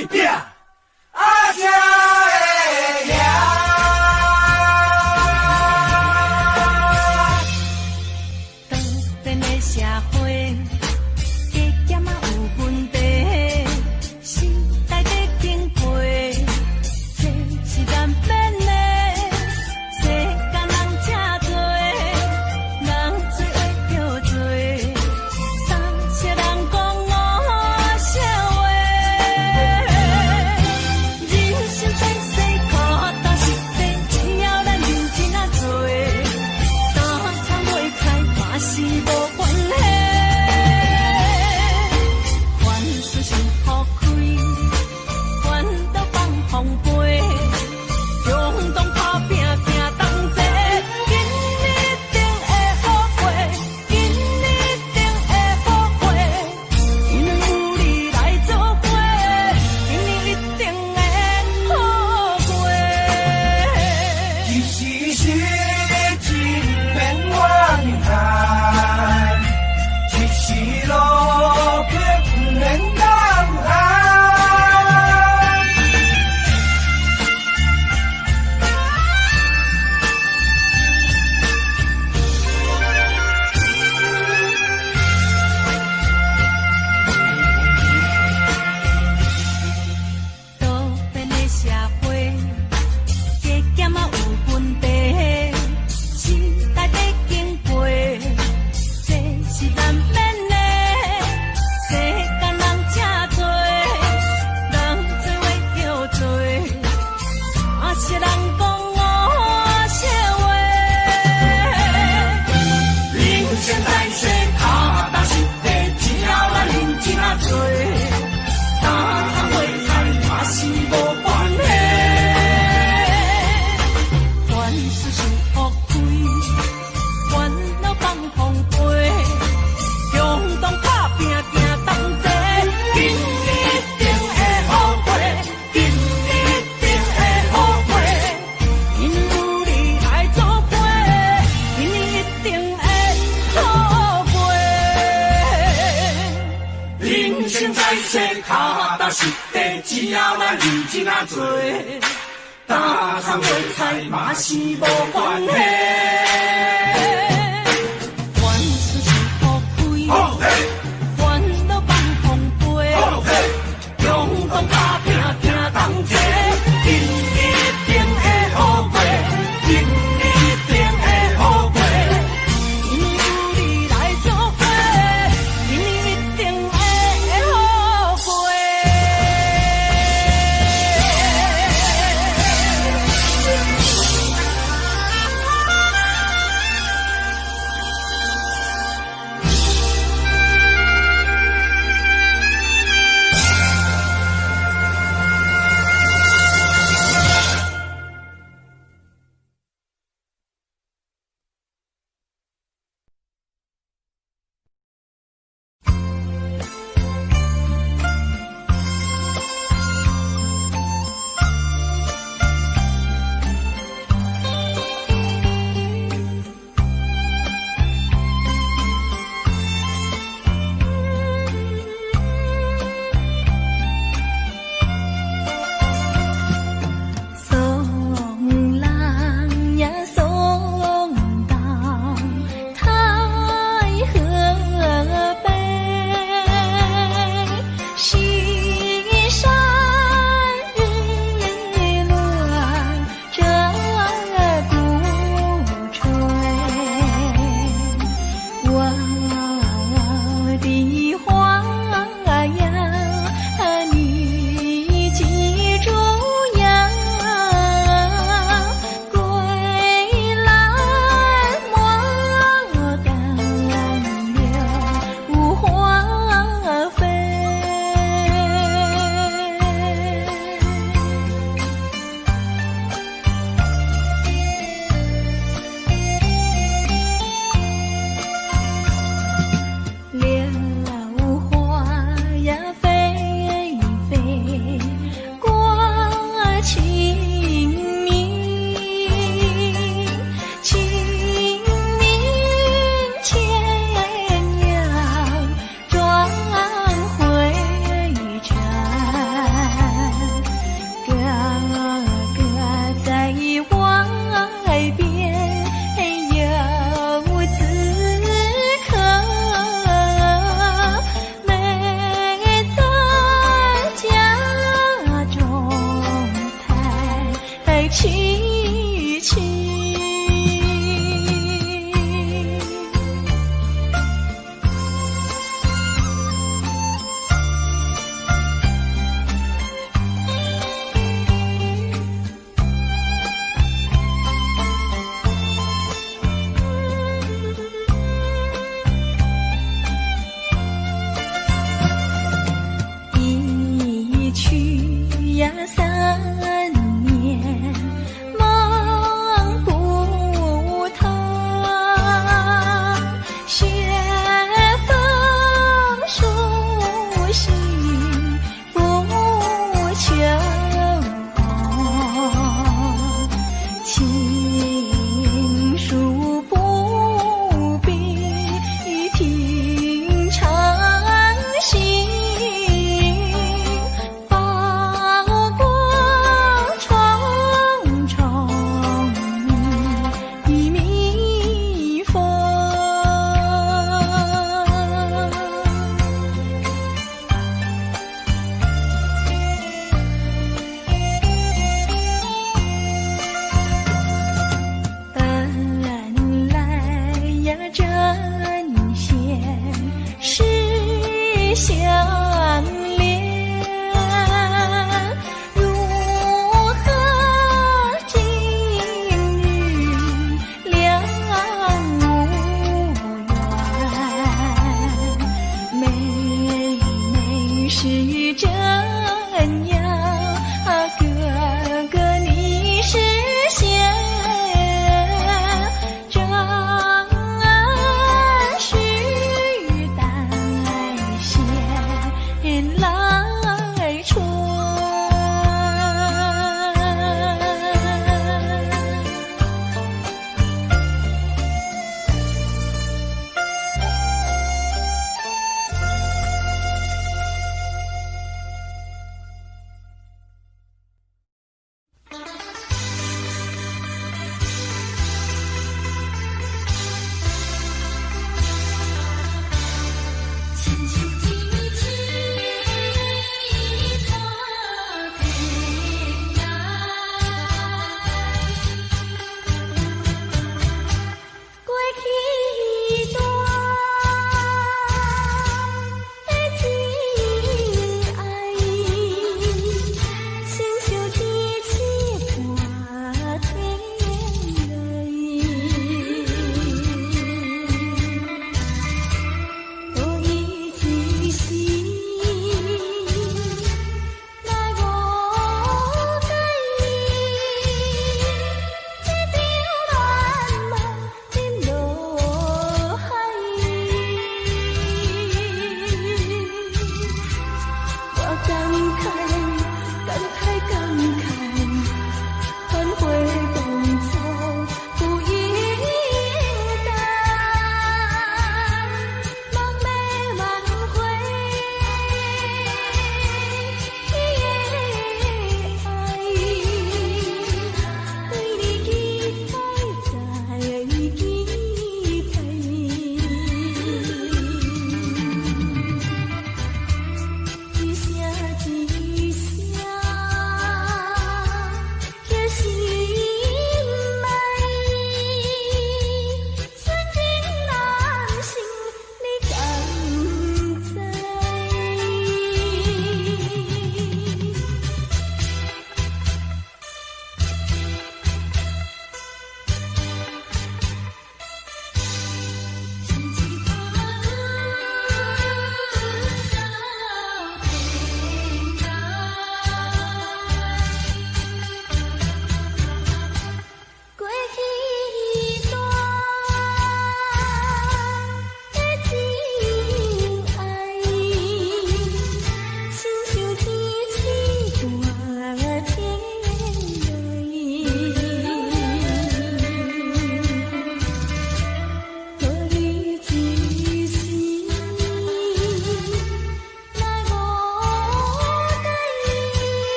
爱拼，阿姐会赢。当今的社会，加减啊有问题，时代在进步，这是难免的。世间人真多，人做话叫做，三些人讲五些话。人生在世苦，但是只要咱认真啊做，打苍袂菜嘛是无关系。凡事先抛开，烦恼放风飞，勇动打拼行同齐，今日定会好过，今日定会好过，因为有你来作伙，今日一定会好过。其实是真免怨叹，其实路却不免当寒。多变的社会，加减啊有问题，时代在进步，这是难免的。世间人真多，人做话叫做，三些人讲五些话。人生在世，踏踏实地，只要咱认真啊做，打苍袂菜嘛是无关系。凡事先抛开，烦恼放风飞，勇动打拼行同齐，今日一定会好过，今日一定会好过。因有你来作伙，今日一定会好过。人生在世，踏踏实地，只要咱认真啊做，打苍袂菜嘛是无关系。凡事先抛开，好嘿，烦恼放风飞，好嘿，勇动打拼行同齐，今日一定会好过，今日一定会好过。因有你来作伙，今日一定会好过。一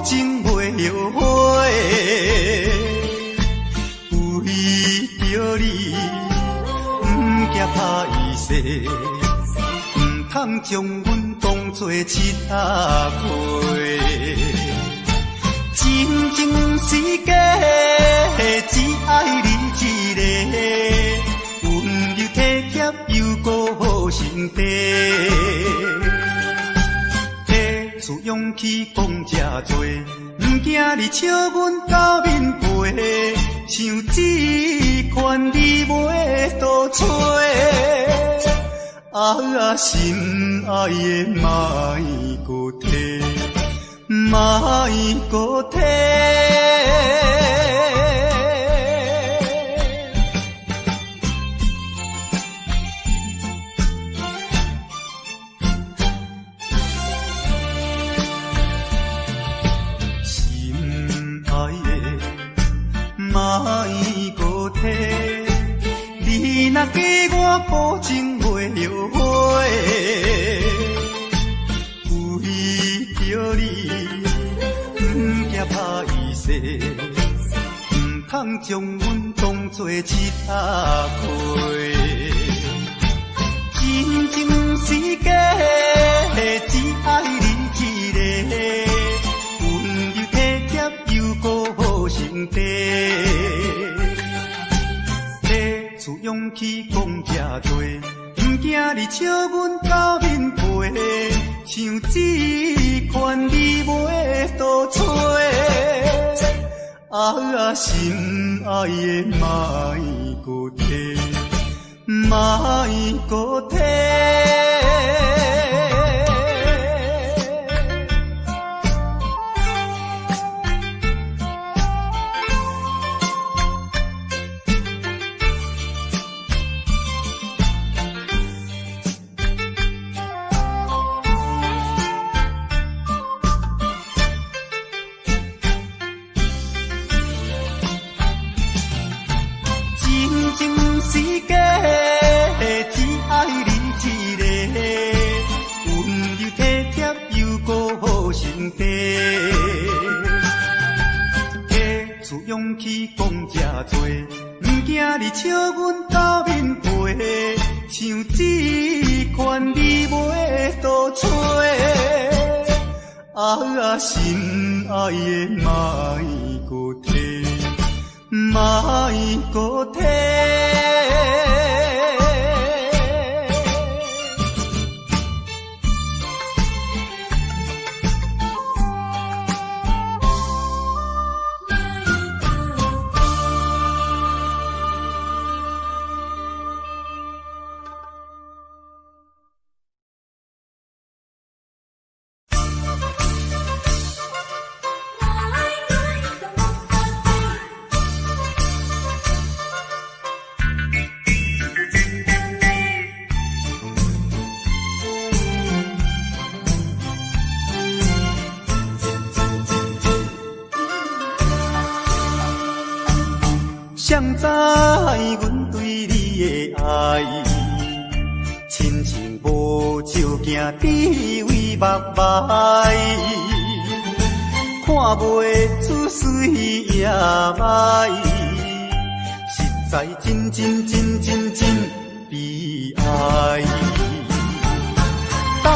证袂后悔。为着你，不惊歹意势，唔通将阮当作乞仔过。真情是假，只爱你一个，温柔体贴又搁好心地。自勇气讲这多，不惊你笑阮到面背，像这款你袂倒找。心爱的莫搁提，莫搁提。你若嫁我，保证袂后悔。为着你，不惊歹意势，唔通将阮当作乞仔亏。真情是假，只爱你一个，温柔体贴又搁好心地。自勇气讲这多，不惊你笑阮到面背，像这款你袂倒找。心爱的莫搁提，莫搁提。自勇气讲这多，不惊你笑阮到面背，像这款你袂倒找。心爱的莫搁提，莫搁提。谁知阮对你的爱，亲像无照镜滋味目歹，看袂出水也歹，实在真悲哀。到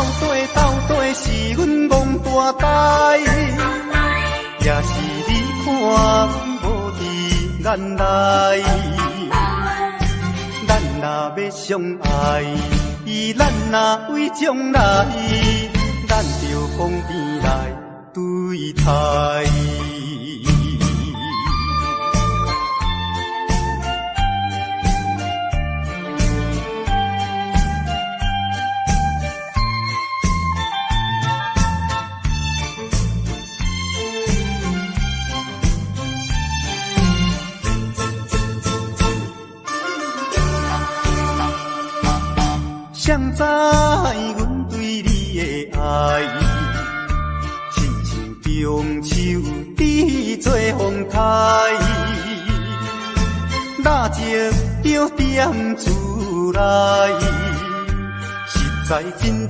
底是阮戆大呆，也是你看无伫咱内，咱若要相爱，咱若为将来，咱着讲边来对待。谁知阮对你的爱，亲像中秋滴做风台，蜡烛着点出来，实在真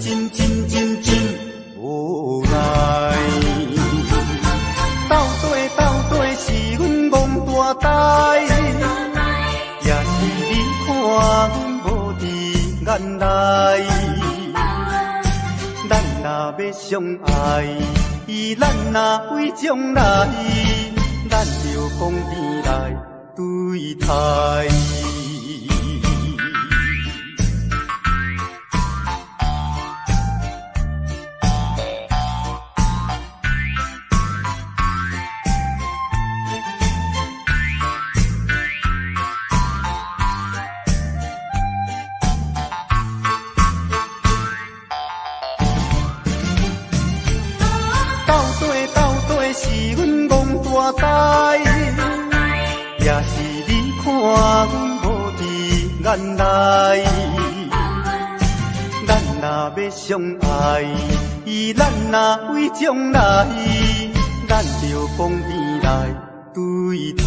无奈。代，也是你看无伫眼内。咱若要相爱，咱若为将来，咱着讲边来对待。是阮戆大台，也是你看无伫眼内。咱若要相爱，咱若为将来，咱着讲边来对待。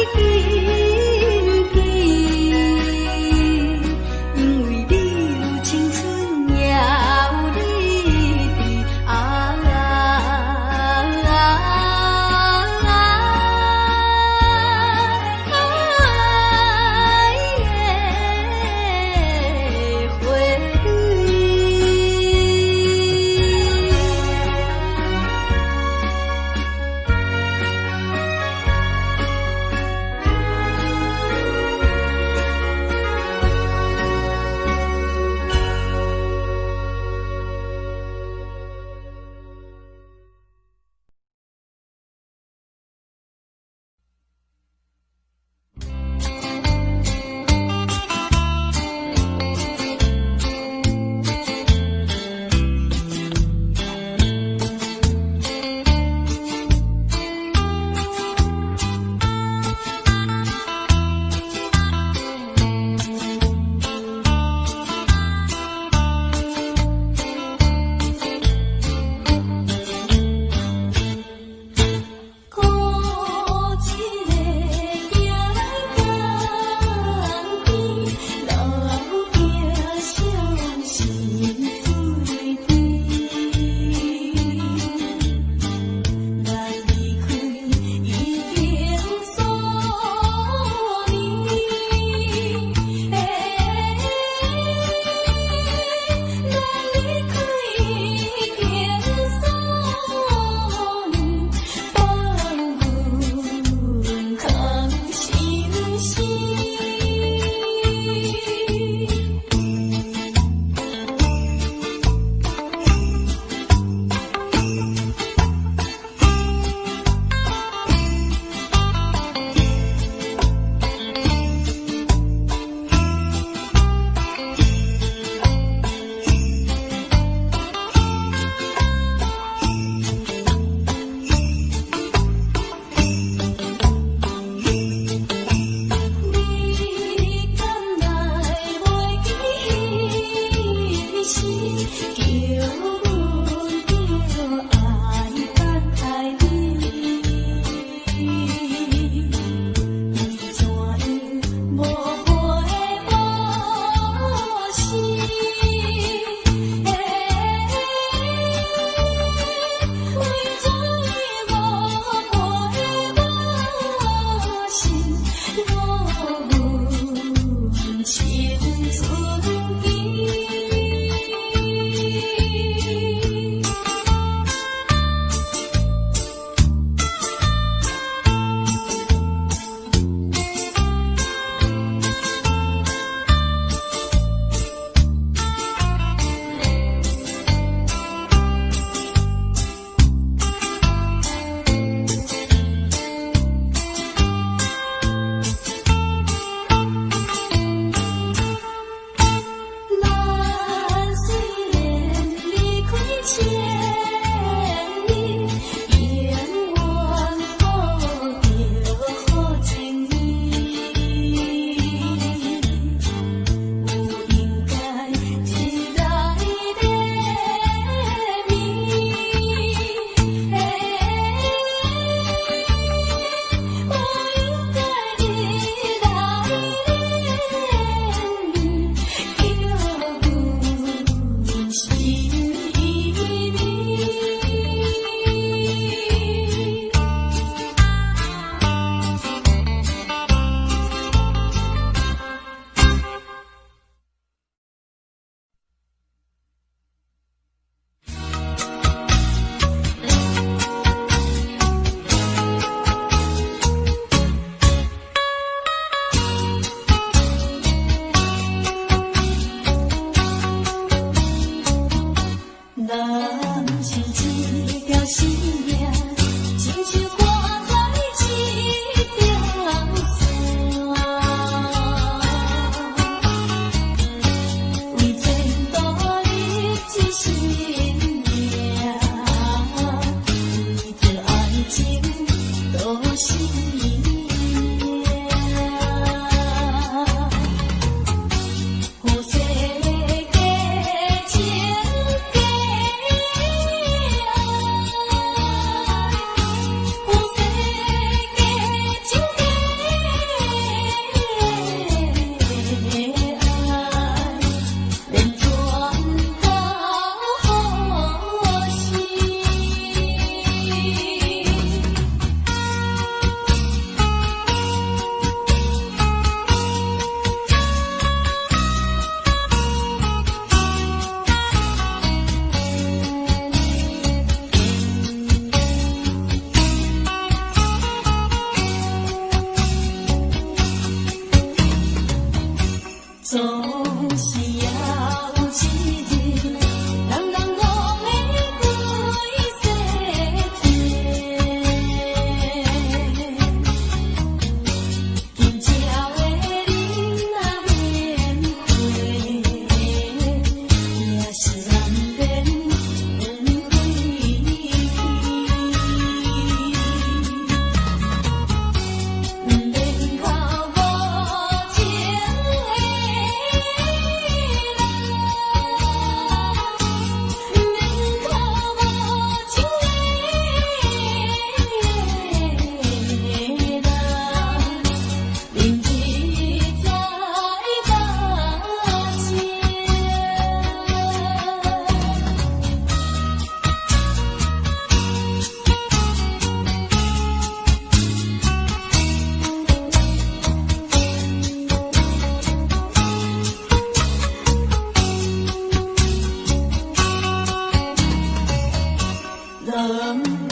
啊。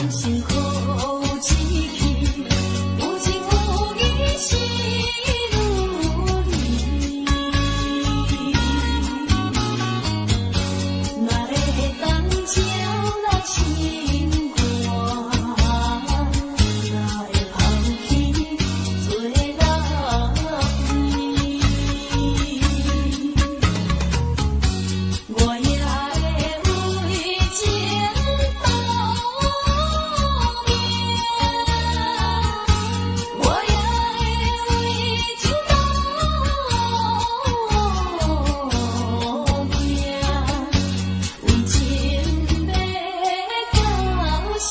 心苦志气，有情有义是如意。若会当照咱心肝，哪会抛弃做人为？我也会为情斗命，我也会为情斗命，为情要到死。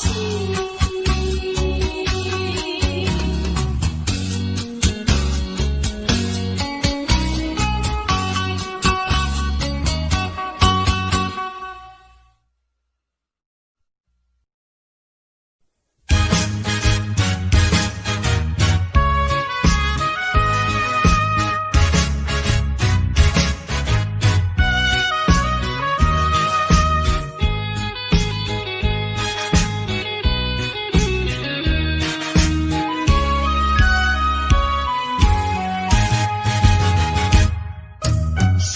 心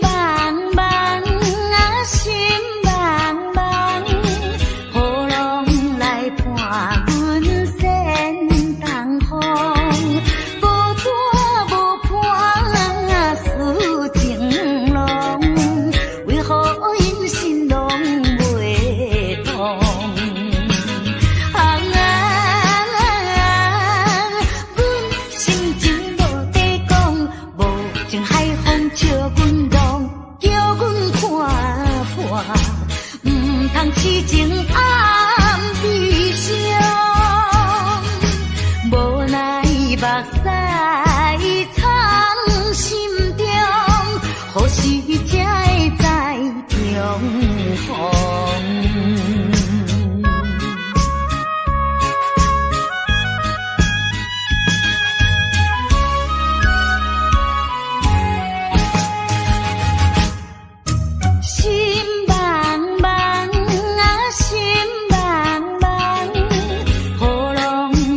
茫茫啊，心茫茫，雨浪来伴阮仙东风，无带无伴啊，思情浓，为何因心拢袂通？阮心情无地讲，无情海风笑阮浪，叫阮看破，毋通痴情暗悲伤，无奈目屎藏心中，何时才会知重逢？心茫茫啊，心茫茫，雨浪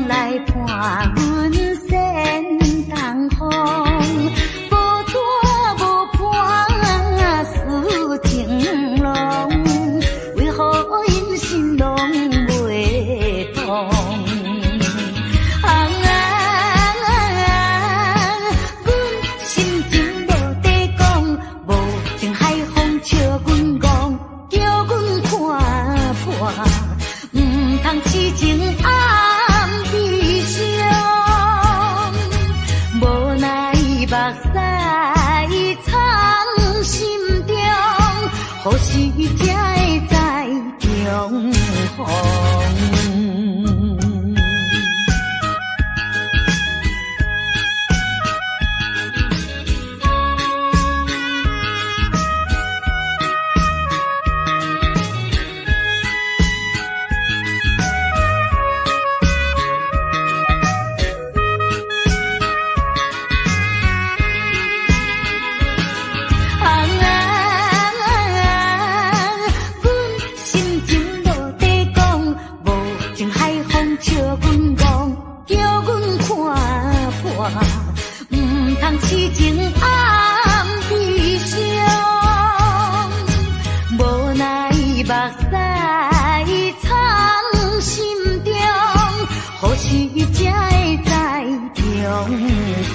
来伴阮仙东风，无带无伴啊，思情浓，为何因心拢袂通？阮心情无地讲，无情海风笑阮讲，叫阮看破，毋通痴情暗悲伤，无奈目屎藏心中，何时才会知重逢？阮心情无地讲，无情海风笑阮讲，叫阮看破，毋通痴情暗悲伤，无奈目屎藏心中，何时才会知重逢？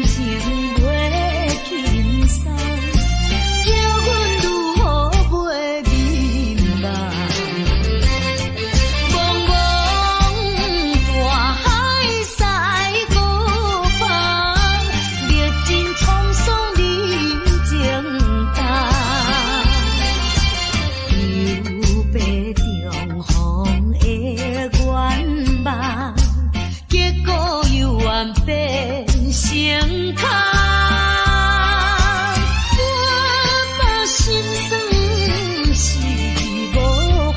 情袂轻松，叫阮如何袂迷茫？茫茫大海驶过旁，历尽沧桑人情淡，犹被重逢的愿望，结果又愿变成空。我把心酸是无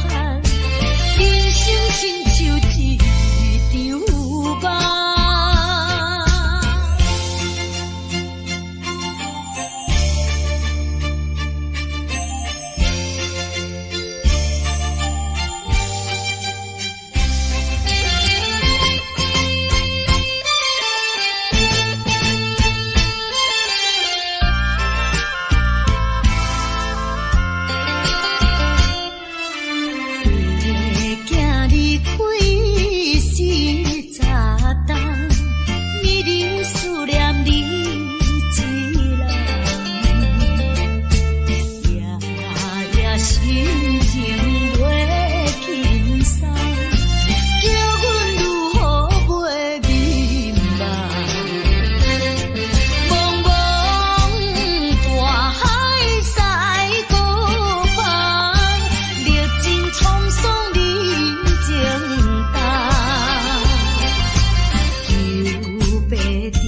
限，人生亲像一场梦。囝离开是早冬，迷人思念你一人，夜夜心情袂轻松，叫阮如何袂迷茫？茫茫大海驶过旁，历尽沧桑人情淡，犹被重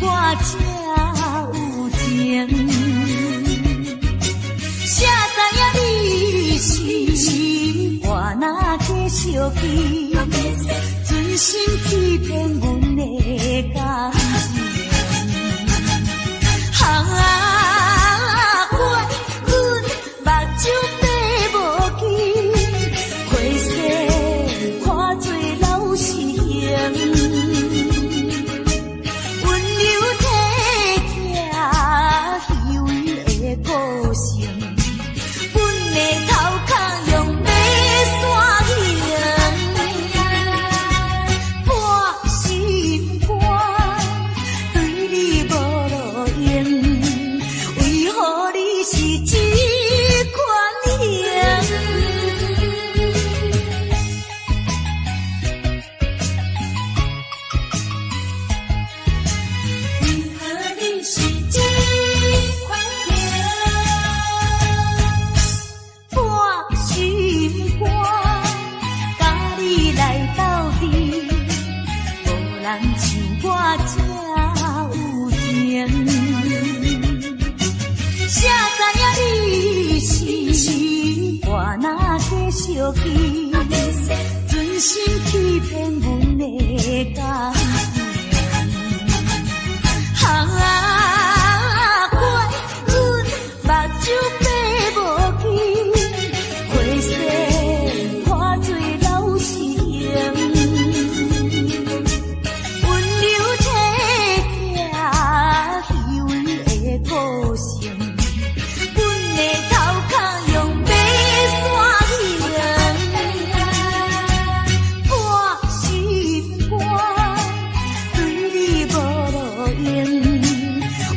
我这有情。谁知影你是我若继续记，存心欺骗阮的感情。啊，怪阮目睭闭无紧，花色看做老实形。温柔体贴虚伪的个性，阮的头壳用马线形，半心肝对你无路用，为何你是这款型？为何你是这款型？半心肝，甲你来斗阵，无人像我这有情。谁知影你是我若继续记，存心欺骗阮的感情。啊，怪阮目睭闭无紧，花色看做老实形。温柔体贴虚伪的个性，阮的头壳用马线形，半心肝对你无路用，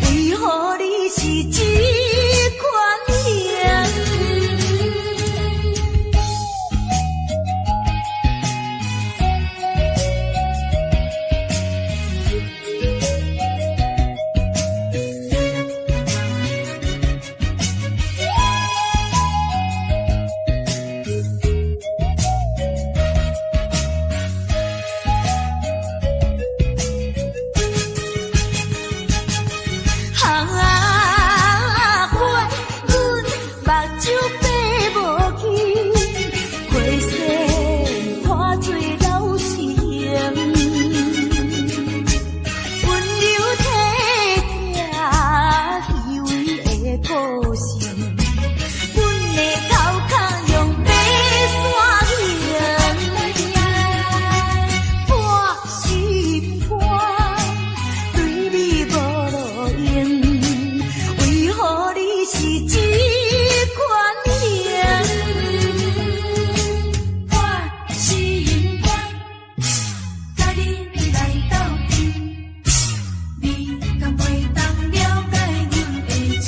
为何你是这款型？啊，怪阮目睭闭无紧，花色看做老实形。温柔体贴虚伪的个性，阮的头壳用马线形，半心肝对你无路用，为何你是这款型？我心肝，甲你来斗阵，你敢袂当了解阮的情？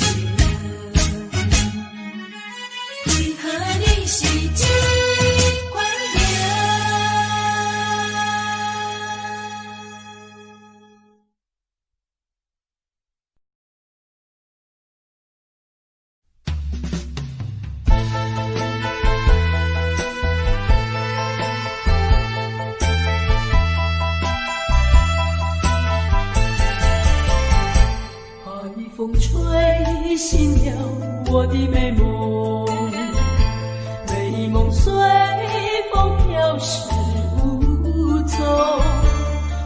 为何你是这款型？海风吹醒了我的美梦，美梦随风飘逝无踪。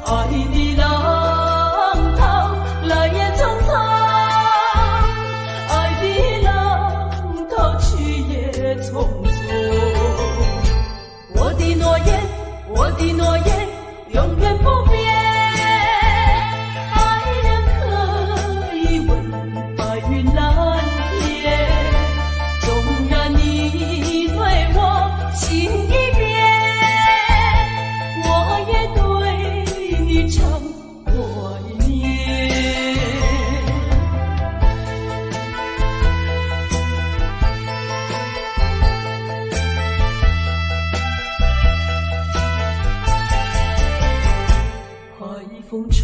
爱的浪涛来也匆匆，爱的浪涛去也匆匆。我的诺言，我的诺言，永远不变。爱人可以问白云蓝天，纵然你对我心已变，我也对你常怀念。海风吹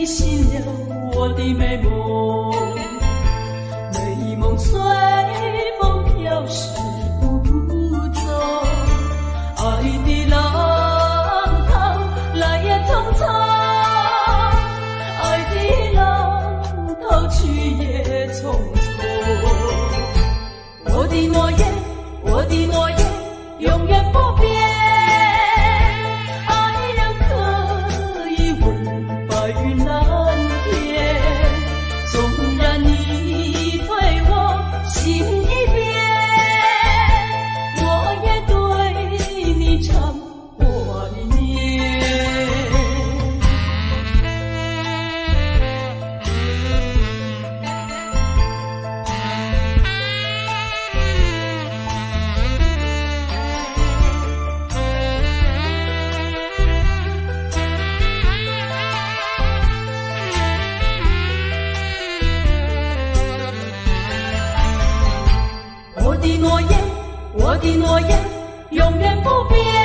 醒了我的美梦，美梦随风飘逝无踪。爱的浪涛来也匆匆，爱的逃去也匆匆。我的诺言，我的诺言，永远不变。爱人可以问白云蓝天，纵然你对我心已变，我也对你常怀念。我的诺言，我的诺言，永远不变。